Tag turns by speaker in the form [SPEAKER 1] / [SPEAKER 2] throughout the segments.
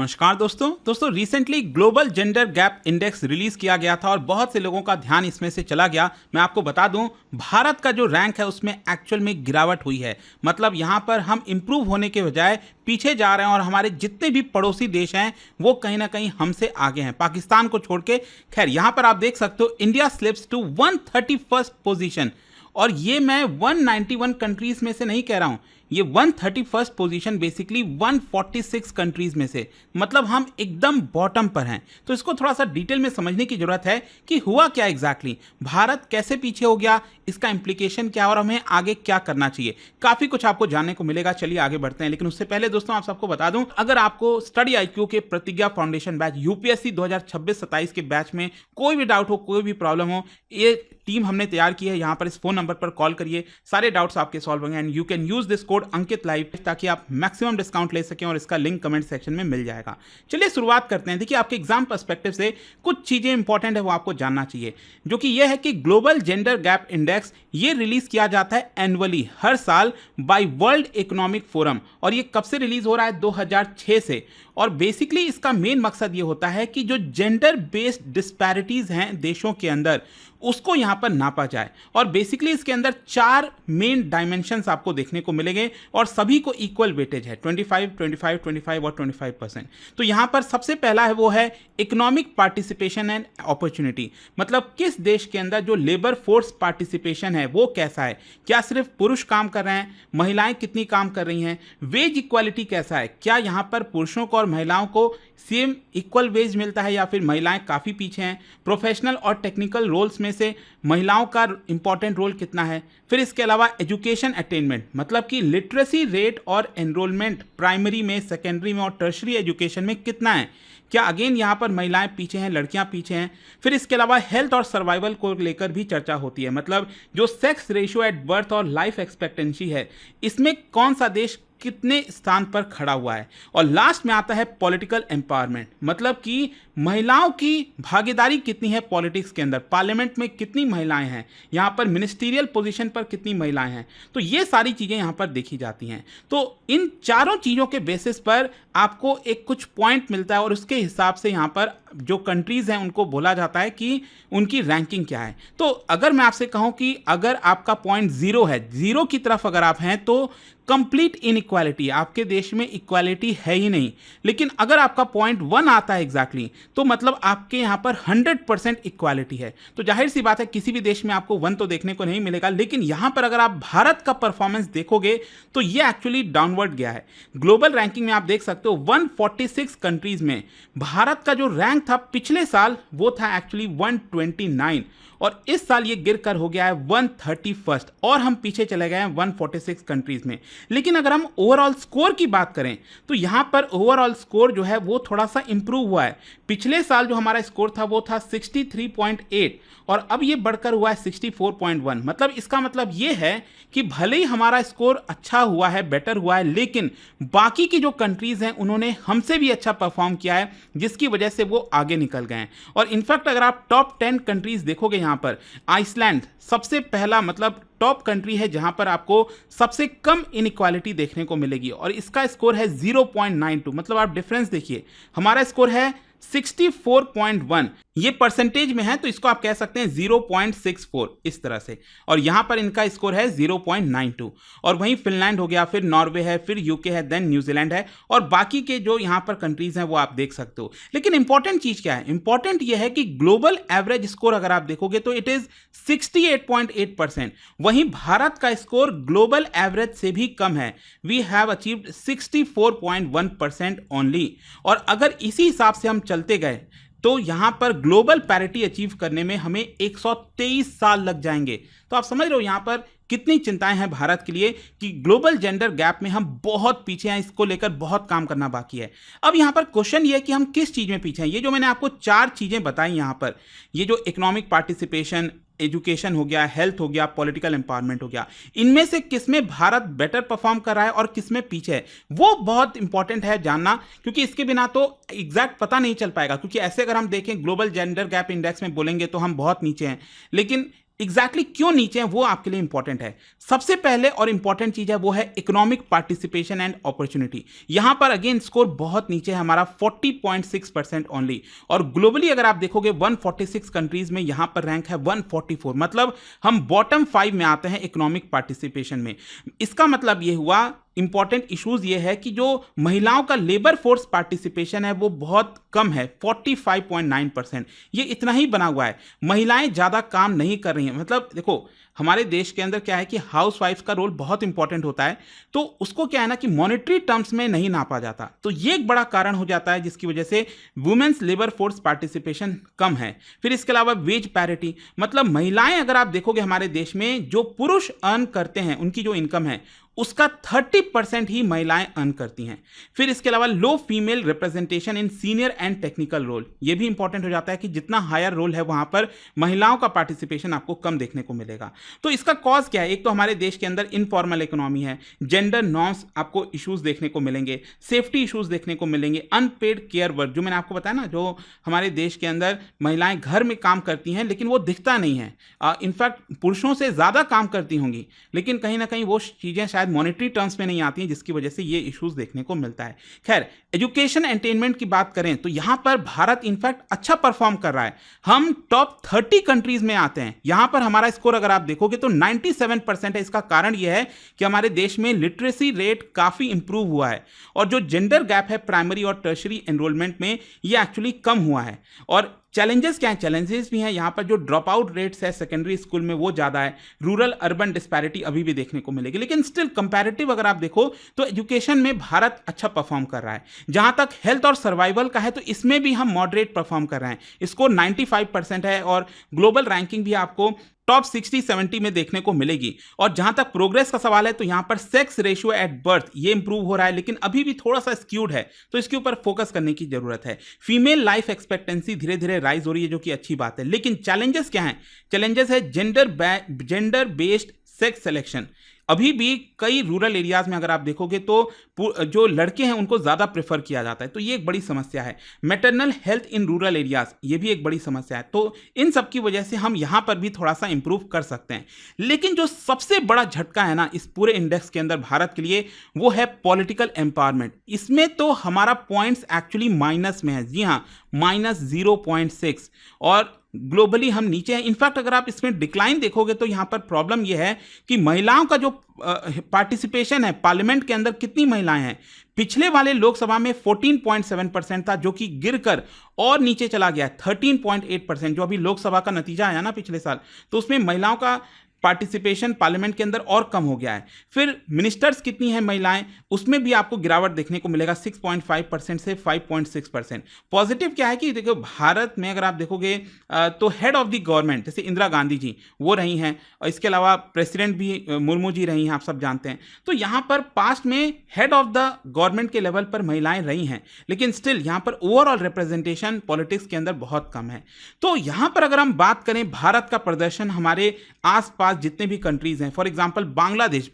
[SPEAKER 1] नमस्कार दोस्तों recently global gender gap index release किया गया था और बहुत से लोगों का ध्यान इसमें से चला गया। मैं आपको बता दूं, भारत का जो रैंक है उसमें एक्चुअल में गिरावट हुई है। मतलब यहां पर हम इंप्रूव होने के बजाय पीछे जा रहे हैं और हमारे जितने भी पड़ोसी देश हैं वो कहीं ना कहीं हमसे आगे हैं, पाकिस्तान को छोड़ के। खैर, यहां पर आप देख सकते हो India slips to 131st position, और ये मैं 191 कंट्रीज में से नहीं कह रहा हूं, ये 131st पोजीशन बेसिकली 146 कंट्रीज में से, मतलब हम एकदम बॉटम पर हैं। तो इसको थोड़ा सा डिटेल में समझने की जरूरत है कि हुआ क्या एग्जैक्टली, भारत कैसे पीछे हो गया, इसका इंप्लीकेशन क्या और हमें आगे क्या करना चाहिए। काफी कुछ आपको जानने को मिलेगा। चलिए आगे बढ़ते हैं, लेकिन उससे पहले दोस्तों आप सबको बता दूं, अगर आपको स्टडी IQ के प्रतिज्ञा फाउंडेशन बैच UPSC 2026-27 के बैच में कोई भी डाउट हो, कोई भी प्रॉब्लम हो, ये टीम हमने तैयार की है। यहां पर इस फोन नंबर पर कॉल करिए, सारे डाउट्स आपके सॉल्व होंगे and you can use this code Ankit live ताकि आप मैक्सिमम डिस्काउंट ले सकें, और इसका लिंक कमेंट सेक्शन में मिल जाएगा। चलिए शुरुआत करते हैं। देखिए, आपके एग्जाम पर्सपेक्टिव से कुछ चीजें इंपॉर्टेंट है वो आपको जानना चाहिए, जो कि यह है कि ग्लोबल जेंडर गैप इंडेक्स ये रिलीज किया जाता है एनुअली, हर साल बाय वर्ल्ड इकोनॉमिक फोरम। और ये कब से रिलीज हो रहा है? 2006 से। और बेसिकली इसका मेन मकसद ये होता है कि जो जेंडर बेस्ड डिस्पैरिटीज हैं देशों के अंदर, उसको यहां पर नापा जाए। और बेसिकली इसके अंदर 4 मेन डायमेंशंस आपको देखने को मिलेंगे और सभी को इक्वल वेटेज है, 25, 25, 25 और 25%। तो यहां पर सबसे पहला है वो है इकोनॉमिक पार्टिसिपेशन एंड अपॉर्चुनिटी। मतलब किस देश के अंदर जो लेबर फोर्स पार्टिसिपेशन है वो कैसा है, क्या सिर्फ पुरुष काम कर रहे हैं, महिलाएं कितनी काम कर रही हैं, वेज इक्वालिटी कैसा है, क्या यहां पर पुरुषों को और महिलाओं को सेम इक्वल वेज मिलता है या फिर महिलाएं काफ़ी पीछे हैं, प्रोफेशनल और टेक्निकल रोल्स में से महिलाओं का इंपॉर्टेंट रोल कितना है। फिर इसके अलावा एजुकेशन अटेनमेंट, मतलब कि लिटरेसी रेट और एनरोलमेंट प्राइमरी में, सेकेंडरी में और टर्शरी एजुकेशन में कितना है, क्या अगेन यहाँ पर महिलाएं पीछे हैं, लड़कियां पीछे हैं। फिर इसके अलावा हेल्थ और सर्वाइवल को लेकर भी चर्चा होती है, मतलब जो सेक्स रेशियो एट बर्थ और लाइफ एक्सपेक्टेंसी है, इसमें कौन सा देश कितने स्थान पर खड़ा हुआ है। और लास्ट में आता है पॉलिटिकल एम्पावरमेंट, मतलब कि महिलाओं की भागीदारी कितनी है पॉलिटिक्स के अंदर, पार्लियामेंट में कितनी महिलाएं हैं, यहाँ पर मिनिस्टीरियल पोजीशन पर कितनी महिलाएं हैं। तो ये सारी चीज़ें यहाँ पर देखी जाती हैं। तो इन चारों चीज़ों के बेसिस पर आपको एक कुछ पॉइंट मिलता है और उसके हिसाब से यहाँ पर जो कंट्रीज हैं उनको बोला जाता है कि उनकी रैंकिंग क्या है। तो अगर मैं आपसे कहूँ कि अगर आपका पॉइंट 0 है, 0 की तरफ अगर आप हैं, तो कंप्लीट इनइक्वालिटी, आपके देश में इक्वालिटी है ही नहीं। लेकिन अगर आपका पॉइंट 1 आता है एग्जैक्टली, तो मतलब आपके यहाँ पर 100% इक्वालिटी है। तो जाहिर सी बात है किसी भी देश में आपको 1 तो देखने को नहीं मिलेगा, लेकिन यहाँ पर अगर आप भारत का परफॉर्मेंस देखोगे तो ये एक्चुअली डाउनवर्ड गया है। ग्लोबल रैंकिंग में आप देख सकते हो 146 कंट्रीज में भारत का जो रैंक था पिछले साल वो था एक्चुअली 129, और इस साल ये गिर कर हो गया है 131st, और हम पीछे चले गए हैं 146 कंट्रीज में। लेकिन अगर हम ओवरऑल स्कोर की बात करें तो यहां पर ओवरऑल स्कोर जो है वो थोड़ा सा इंप्रूव हुआ है। पिछले साल जो हमारा स्कोर था वो था 63.8 और अब ये बढ़कर हुआ है 64.1। मतलब इसका मतलब ये है कि भले ही हमारा स्कोर अच्छा हुआ है, बेटर हुआ है, लेकिन बाकी की जो कंट्रीज हैं उन्होंने हमसे भी अच्छा परफॉर्म किया है, जिसकी वजह से वो आगे निकल गए हैं। और इनफैक्ट अगर आप टॉप 10 कंट्रीज देखोगे, यहाँ पर आइसलैंड सबसे पहला, मतलब टॉप कंट्री है जहां पर आपको सबसे कम इनइक्वालिटी देखने को मिलेगी, और इसका स्कोर है 0.92। मतलब आप डिफरेंस देखिए, हमारा स्कोर है 64.1, ये परसेंटेज में है तो इसको आप कह सकते हैं 0.64 इस तरह से, और यहां पर इनका स्कोर है 0.92। और वहीं फिनलैंड हो गया, फिर नॉर्वे है, फिर यूके है, देन न्यूजीलैंड है, और बाकी के जो यहां पर कंट्रीज हैं वो आप देख सकते हो। लेकिन इंपॉर्टेंट चीज क्या है? इंपॉर्टेंट यह है कि ग्लोबल एवरेज स्कोर अगर आप देखोगे तो इट इज 68.8%। वहीं भारत का स्कोर ग्लोबल एवरेज से भी कम है, वी हैव अचीव्ड 64.1% ओनली। और अगर इसी हिसाब से हम चलते गए तो यहां पर ग्लोबल पैरिटी अचीव करने में हमें 123 साल लग जाएंगे। तो आप समझ रहे हो यहां पर कितनी चिंताएं हैं भारत के लिए कि ग्लोबल जेंडर गैप में हम बहुत पीछे हैं, इसको लेकर बहुत काम करना बाकी है। अब यहां पर क्वेश्चन ये है कि हम किस चीज में पीछे हैं। ये जो मैंने आपको 4 चीजें बताई यहां पर, ये जो इकोनॉमिक पार्टिसिपेशन, एजुकेशन हो गया, हेल्थ हो गया, पॉलिटिकल एम्पावरमेंट हो गया, इनमें से किसमें भारत बेटर परफॉर्म कर रहा है और किसमें पीछे है, वो बहुत इंपॉर्टेंट है जानना, क्योंकि इसके बिना तो एग्जैक्ट पता नहीं चल पाएगा। क्योंकि ऐसे अगर हम देखें ग्लोबल जेंडर गैप इंडेक्स में बोलेंगे तो हम बहुत नीचे हैं, लेकिन एग्जैक्टली क्यों नीचे हैं वो आपके लिए इंपॉर्टेंट है। सबसे पहले और इंपॉर्टेंट चीज है वो है इकोनॉमिक पार्टिसिपेशन एंड अपॉर्चुनिटी। यहां पर अगेन स्कोर बहुत नीचे है हमारा 40.6% ओनली, और ग्लोबली अगर आप देखोगे 146 कंट्रीज में यहां पर रैंक है 144, मतलब हम बॉटम 5 में आते हैं इकोनॉमिक पार्टिसिपेशन में। इसका मतलब ये हुआ, इंपॉर्टेंट इश्यूज ये है कि जो महिलाओं का लेबर फोर्स पार्टिसिपेशन है वो बहुत कम है, 45.9%। ये इतना ही बना हुआ है, महिलाएं ज्यादा काम नहीं कर रही हैं। मतलब देखो हमारे देश के अंदर क्या है कि हाउसवाइफ का रोल बहुत इंपॉर्टेंट होता है, तो उसको क्या है ना कि मॉनेटरी टर्म्स में नहीं नापा जाता, तो ये एक बड़ा कारण हो जाता है जिसकी वजह से वुमेन्स लेबर फोर्स पार्टिसिपेशन कम है। फिर इसके अलावा वेज पैरिटी, मतलब महिलाएं अगर आप देखोगे हमारे देश में जो पुरुष अर्न करते हैं उनकी जो इनकम है उसका 30% ही महिलाएं अर्न करती हैं। फिर इसके अलावा low female representation in senior and technical role, ये भी इंपॉर्टेंट हो जाता है कि जितना हायर रोल है वहां पर महिलाओं का पार्टिसिपेशन आपको कम देखने को मिलेगा। तो इसका कॉज क्या है? एक तो हमारे देश के अंदर इनफॉर्मल इकोनॉमी है, जेंडर नॉर्म्स आपको इश्यूज देखने को मिलेंगे, सेफ्टी इश्यूज देखने को मिलेंगे, अनपेड केयर वर्क, जो मैंने आपको बताया ना, जो हमारे देश के अंदर महिलाएं घर में काम करती हैं लेकिन वो दिखता नहीं है, इनफैक्ट पुरुषों से ज्यादा काम करती होंगी, लेकिन कहीं ना कहीं वो चीजें शायद मॉनेटरी टर्म्स में नहीं आती हैं, जिसकी वजह से ये इश्यूज देखने को मिलता है। खैर, एजुकेशन एंटेनमेंट की बात करें तो यहां पर भारत इनफैक्ट अच्छा परफॉर्म कर रहा है, हम टॉप 30 कंट्रीज में आते हैं। यहां पर हमारा स्कोर अगर आप देखोगे तो 97% है। इसका कारण यह है कि हमारे देश में लिटरेसी रेट काफी इंप्रूव हुआ है, और जो जेंडर गैप है प्राइमरी और टर्शरी एनरोलमेंट में ये एक्चुअली कम हुआ है। और चैलेंजेस क्या हैं? चैलेंजेस भी हैं यहाँ पर, जो ड्रॉप आउट रेट्स है सेकेंडरी स्कूल में वो ज़्यादा है, रूरल अर्बन डिस्पैरिटी अभी भी देखने को मिलेगी, लेकिन स्टिल कंपैरेटिव अगर आप देखो तो एजुकेशन में भारत अच्छा परफॉर्म कर रहा है। जहाँ तक हेल्थ और सर्वाइवल का है तो इसमें भी हम मॉडरेट परफॉर्म कर रहे हैं, स्कोर 95% है, और ग्लोबल रैंकिंग भी आपको टॉप 60-70 में देखने को मिलेगी। और जहां तक प्रोग्रेस का सवाल है तो यहां पर सेक्स रेशियो एट बर्थ ये इंप्रूव हो रहा है, लेकिन अभी भी थोड़ा सा स्क्यूड है, तो इसके ऊपर फोकस करने की जरूरत है। फीमेल लाइफ एक्सपेक्टेंसी धीरे धीरे राइज हो रही है, जो कि अच्छी बात है, लेकिन चैलेंजेस क्या हैं? चैलेंजेस है जेंडर बेस्ड सेक्स सिलेक्शन। अभी भी कई रूरल एरियाज में अगर आप देखोगे तो जो लड़के हैं उनको ज्यादा प्रेफर किया जाता है, तो ये एक बड़ी समस्या है। Maternal health in rural areas ये भी एक बड़ी समस्या है, तो इन सब की वजह से हम यहां पर भी थोड़ा सा इंप्रूव कर सकते हैं। लेकिन जो सबसे बड़ा झटका है ना इस पूरे इंडेक्स के अंदर भारत के लिए, वो है पॉलिटिकल एम्पावरमेंट। इसमें तो हमारा पॉइंट्स एक्चुअली माइनस में है, जी हाँ, -0.6, और ग्लोबली हम नीचे हैं। इनफैक्ट अगर आप इसमें डिक्लाइन देखोगे तो यहां पर प्रॉब्लम यह है कि महिलाओं का जो पार्टिसिपेशन है पार्लियामेंट के अंदर, कितनी महिलाएं हैं? पिछले वाले लोकसभा में 14.7% था, जो कि गिरकर और नीचे चला गया 13.8%, जो अभी लोकसभा का नतीजा आया ना पिछले साल, तो उसमें महिलाओं का पार्टिसिपेशन पार्लियामेंट के अंदर और कम हो गया है। फिर मिनिस्टर्स कितनी हैं महिलाएं, उसमें भी आपको गिरावट देखने को मिलेगा 6.5% से 5.6%। पॉजिटिव क्या है कि देखो भारत में अगर आप देखोगे तो हेड ऑफ द गवर्नमेंट जैसे इंदिरा गांधी जी वो रही हैं, और इसके अलावा प्रेसिडेंट भी मुर्मू जी रही हैं, आप सब जानते हैं। तो यहाँ पर पास्ट में हेड ऑफ द गवर्नमेंट के लेवल पर महिलाएं रही हैं, लेकिन स्टिल यहाँ पर ओवरऑल रिप्रेजेंटेशन पॉलिटिक्स के अंदर बहुत कम है। तो यहाँ पर अगर हम बात करें भारत का प्रदर्शन हमारे आसपास जितने भी कंट्रीज हैं, फॉर एग्जांपल बांग्लादेश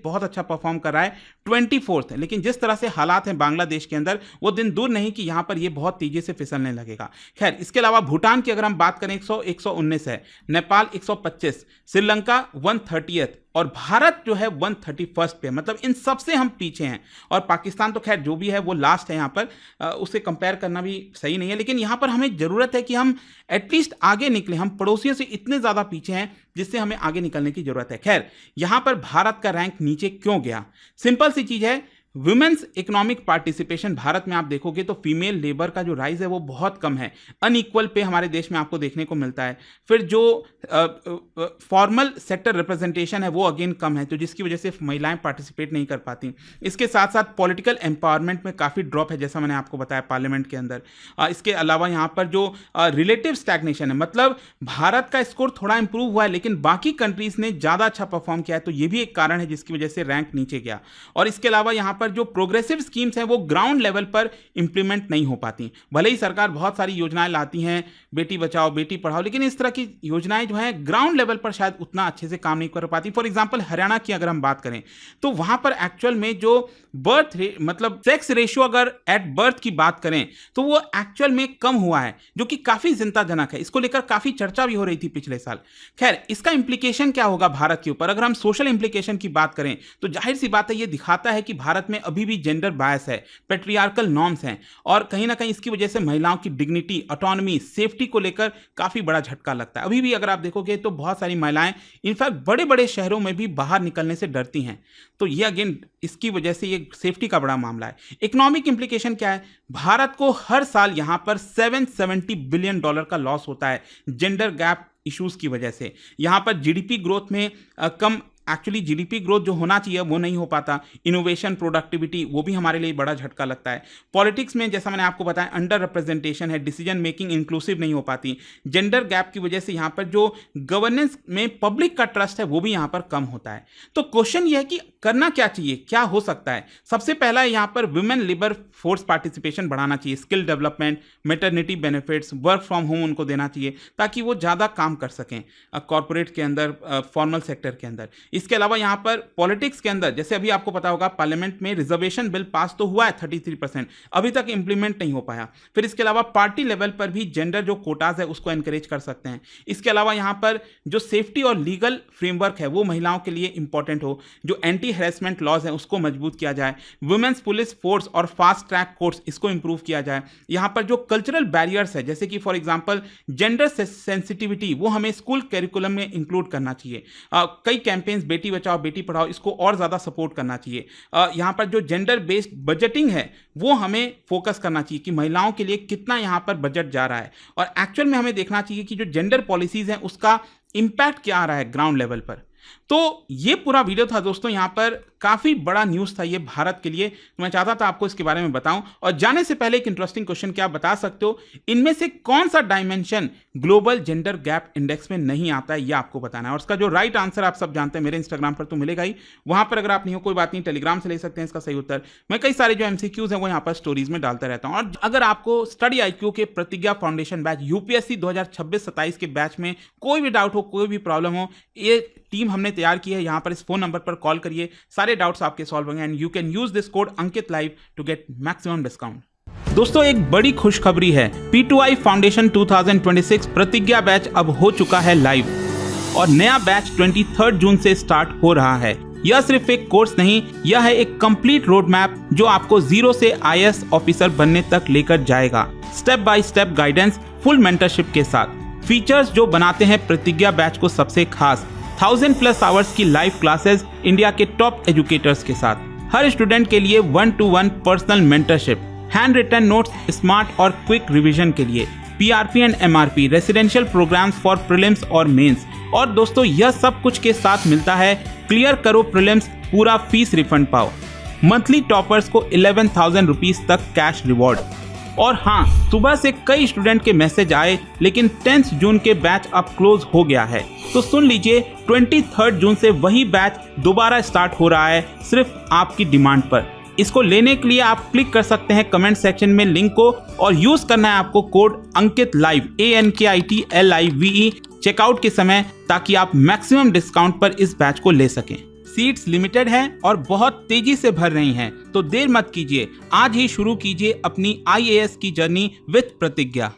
[SPEAKER 1] बहुत अच्छा परफॉर्म कर रहा है, 24th है, लेकिन जिस तरह से हालात हैं बांग्लादेश के अंदर, वो दिन दूर नहीं कि यहां पर ये बहुत तेजी से फिसलने लगेगा। खैर, इसके अलावा भूटान की अगर हम बात करें 119 है, नेपाल 125, श्रीलंका 130th, और भारत जो है 131st पे, मतलब इन सबसे हम पीछे हैं। और पाकिस्तान तो खैर जो भी है वो लास्ट है, यहाँ पर उसे कंपेयर करना भी सही नहीं है, लेकिन यहाँ पर हमें जरूरत है कि हम एटलीस्ट आगे निकले। हम पड़ोसियों से इतने ज्यादा पीछे हैं जिससे हमें आगे निकलने की जरूरत है। खैर, यहाँ पर भारत का रैंक नीचे क्यों गया? सिंपल सी चीज है, वुमेन्स इकोनॉमिक पार्टिसिपेशन भारत में आप देखोगे तो फीमेल लेबर का जो राइज है वो बहुत कम है, अनइक्वल पे हमारे देश में आपको देखने को मिलता है। फिर जो फॉर्मल सेक्टर रिप्रेजेंटेशन है वो अगेन कम है, तो जिसकी वजह से महिलाएं पार्टिसिपेट नहीं कर पाती। इसके साथ साथ पॉलिटिकल एम्पावरमेंट में काफ़ी ड्रॉप है, जैसा मैंने आपको बताया पार्लियामेंट के अंदर। इसके अलावा यहाँ पर जो रिलेटिव स्टैग्नेशन है, मतलब भारत का स्कोर थोड़ा इंप्रूव हुआ है लेकिन बाकी कंट्रीज ने ज़्यादा अच्छा परफॉर्म किया है, तो ये भी एक कारण है जिसकी वजह से रैंक नीचे गया। और इसके अलावा यहाँ पर पर जो प्रोग्रेसिव स्कीम्स हैं वो ग्राउंड लेवल पर इंप्लीमेंट नहीं हो पाती। भले ही सरकार बहुत सारी योजनाएं लाती हैं, बेटी बचाओ बेटी पढ़ाओ, लेकिन इस तरह की योजनाएं जो है ग्राउंड लेवल पर शायद उतना अच्छे से काम नहीं कर पाती। फॉर एग्जाम्पल हरियाणा की अगर हम बात करें तो वहां पर एक्चुअल में जो बर्थ मतलब सेक्स रेशियो अगर एट बर्थ की बात करें तो वो एक्चुअल में कम हुआ है, जो कि काफी चिंताजनक है। इसको लेकर काफी चर्चा भी हो रही थी पिछले साल। खैर, इसका इंप्लीकेशन क्या होगा भारत के ऊपर? अगर हम सोशल इंप्लीकेशन की बात करें तो जाहिर सी बात है, ये दिखाता है कि भारत में अभी भी जेंडर बायस है, पेट्रियार्कल नॉर्म्स हैं, और कहीं ना कहीं इसकी वजह से महिलाओं की डिग्निटी, ऑटोनॉमी, सेफ्टी को लेकर काफी बड़ा झटका लगता है। अभी भी अगर आप देखोगे तो बहुत सारी महिलाएं इनफैक्ट बड़े बड़े शहरों में भी बाहर निकलने से डरती हैं। तो ये अगेन इसकी वजह से ये सेफ्टी का बड़ा मामला है। इकोनॉमिक इंप्लीकेशन क्या है? भारत को हर साल यहां पर $770 बिलियन का लॉस होता है जेंडर गैप इश्यूज की वजह से। यहां पर जीडीपी ग्रोथ में कम, एक्चुअली जीडीपी ग्रोथ जो होना चाहिए वो नहीं हो पाता। इनोवेशन, प्रोडक्टिविटी, वो भी हमारे लिए बड़ा झटका लगता है। पॉलिटिक्स में जैसा मैंने आपको बताया अंडर रिप्रेजेंटेशन है, डिसीजन मेकिंग इंक्लूसिव नहीं हो पाती। जेंडर गैप की वजह से यहाँ पर जो गवर्नेंस में पब्लिक का ट्रस्ट है वो भी यहाँ पर कम होता है। तो क्वेश्चन ये है कि करना क्या चाहिए, क्या हो सकता है? सबसे पहला यहाँ पर वुमेन लेबर फोर्स पार्टिसिपेशन बढ़ाना चाहिए, skill development, maternity benefits, work from home उनको देना चाहिए ताकि वो ज़्यादा काम कर सकें कॉर्पोरेट के अंदर, फॉर्मल सेक्टर के अंदर। इसके अलावा यहां पर पॉलिटिक्स के अंदर, जैसे अभी आपको पता होगा पार्लियामेंट में रिजर्वेशन बिल पास तो हुआ है 33%, अभी तक इंप्लीमेंट नहीं हो पाया। फिर इसके अलावा पार्टी लेवल पर भी जेंडर जो कोटाज है उसको एनकरेज कर सकते हैं। इसके अलावा यहां पर जो सेफ्टी और लीगल फ्रेमवर्क है वो महिलाओं के लिए इंपॉर्टेंट हो, जो एंटी हैरेसमेंट लॉज है उसको मजबूत किया जाए, वुमेन्स पुलिस फोर्स और फास्ट ट्रैक कोर्ट्स इसको इंप्रूव किया जाए। यहां पर जो कल्चरल बैरियर्स है, जैसे कि फॉर एग्जांपल जेंडर सेंसिटिविटी, वो हमें स्कूल करिकुलम में इंक्लूड करना चाहिए। कई कैंपेन्स बेटी बचाओ बेटी पढ़ाओ, इसको और ज़्यादा सपोर्ट करना चाहिए। यहाँ पर जो जेंडर बेस्ड बजटिंग है वो हमें फोकस करना चाहिए कि महिलाओं के लिए कितना यहाँ पर बजट जा रहा है, और एक्चुअल में हमें देखना चाहिए कि जो जेंडर पॉलिसीज़ हैं उसका इम्पैक्ट क्या आ रहा है ग्राउंड लेवल पर। तो ये पूरा वीडियो था दोस्तों, यहाँ पर काफ़ी बड़ा न्यूज़ था ये भारत के लिए, तो मैं चाहता था आपको इसके बारे में बताऊं। और जाने से पहले एक इंटरेस्टिंग क्वेश्चन, क्या आप बता सकते हो इनमें से कौन सा dimension global gender gap index में नहीं आता है? ये आपको बताना है, और इसका जो राइट आंसर आप सब जानते हैं मेरे इंस्टाग्राम पर तो मिलेगा ही, वहां पर अगर आप नहीं हो कोई बात नहीं, टेलीग्राम से ले सकते हैं इसका सही उत्तर। मैं कई सारे जो एमसीक्यूज हैं वो यहाँ पर स्टोरीज में डालता रहता हूँ। और अगर आपको स्टडी IQ के प्रतिज्ञा फाउंडेशन बैच UPSC 2026-27 के बैच में कोई भी डाउट हो, कोई भी प्रॉब्लम हो, ये टीम हमने तैयार की है। यहाँ पर इस फोन नंबर पर कॉल करिए, सारे डाउट्स आपके सॉल्व होंगे, and you can use this code Ankit live to get maximum discount. दोस्तों, एक बड़ी खुशखबरी है, P2I फाउंडेशन 2026 प्रतिज्ञा बैच अब हो चुका है लाइव, और नया बैच 23 जून से स्टार्ट हो रहा है। यह सिर्फ एक कोर्स नहीं, यह है एक कंप्लीट रोड मैप जो आपको जीरो से IAS ऑफिसर बनने तक लेकर जाएगा। Step by step guidance, full mentorship के साथ। फीचर्स जो बनाते हैं प्रतिज्ञा बैच को सबसे खास, 1000+ आवर्स की लाइव क्लासेस इंडिया के टॉप एजुकेटर्स के साथ, हर स्टूडेंट के लिए 1-to-1 personal mentorship, hand written notes, smart और क्विक रिवीजन के लिए, PRP and MRP, residential programmes for prelims और मेंस। और दोस्तों, यह सब कुछ के साथ मिलता है क्लियर करो प्रीलिम्स, पूरा फीस रिफंड पाओ, मंथली टॉपर्स को 11,000 रुपीज तक कैश रिवॉर्ड। और हाँ, सुबह से कई स्टूडेंट के मैसेज आए, लेकिन 10 जून के बैच अब क्लोज हो गया है, तो सुन लीजिए 23 जून से वही बैच दोबारा स्टार्ट हो रहा है, सिर्फ आपकी डिमांड पर। इसको लेने के लिए आप क्लिक कर सकते हैं कमेंट सेक्शन में लिंक को, और यूज करना है आपको code Ankit live, ANKITLIVE checkout के समय, ताकि आप मैक्सिमम डिस्काउंट पर इस बैच को ले सकें। सीट्स लिमिटेड हैं और बहुत तेजी से भर रही हैं, तो देर मत कीजिए, आज ही शुरू कीजिए अपनी IAS की जर्नी विथ प्रतिज्ञा।